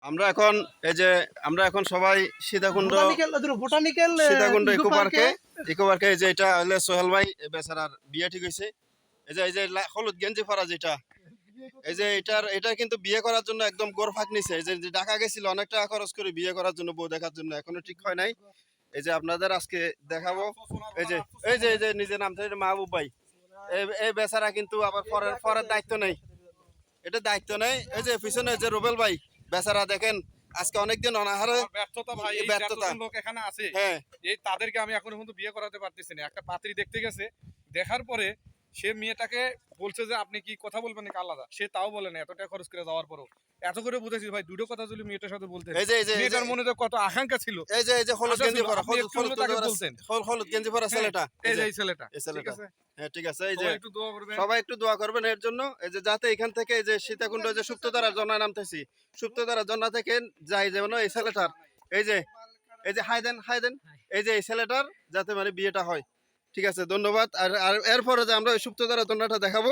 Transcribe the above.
আমরা এখন এই যে আমরা এখন সবাই সীতাকুণ্ড ইকো পার্কে এই যে এটা হলে সোহেল ভাই বেচারার বিয়ে ঠিক হয়েছে। এই যে হলুদ গেঞ্জি পরা যেটা, এই যে এটা কিন্তু বিয়ে করার জন্য একদম গোরফাক নিছে। এই যে ঢাকা গেছিল অনেক টাকা খরচ করে বিয়ে করার জন্য, বউ দেখার জন্য, এখনো ঠিক হয় নাই। এই যে আপনাদের আজকে দেখাবো। এই যে নিজে নাম মাহবুব ভাই, এই বেচারা কিন্তু আবার পরের দায়িত্ব নেই, এটা দায়িত্ব নেই। এই যে পিছনে যে রুবেল ভাই বেচারা দেখেন আজকে অনেকদিন অনাহারে ব্যর্থতা ভাই, এই ব্যর্থতা। যতজন লোক এখানে আছে হ্যাঁ এই তাদেরকে আমি এখনো পর্যন্ত বিয়ে করাতে পারতেছি না। একটা পাত্রী দেখতে গেছে, দেখার পরে সে মেয়েটাকে বলছে যে আপনি কি কথা বলবেন নাকি আলাদা, সে তাও বলে না। এত টাকা খরচ করে যাওয়ার পরও এত করে বুঝেছি ভাই, দুটো কথা যদি মেয়েটার সাথে বলতেন, মেয়েটার মনে তো কত আকাঙ্ক্ষা ছিল। এই যে হলুদ গেঞ্জি পরা, হলুদ গেঞ্জি পরা ছেলেটা, এই যে এই ছেলেটা, এই ছেলেটা। হ্যাঁ ঠিক আছে। এই যে সবাই একটু দোয়া করবেন, সবাই একটু দোয়া করবেন এর জন্য। এই যে যাতে এখান থেকে এই যে সীতাকুণ্ড যে সুপ্তধারা জন্না নামতেছি, সুপ্তধারা জন্না থেকে যাই যেন এই ছেলেটার এই যে হাই দেন এই যে এই ছেলেটার যাতে মানে বিয়েটা হয়। ঠিক আছে, ধন্যবাদ। আর এরপরে যে আমরা ওই সুপ্তধারা জন্নাটা দেখাবো।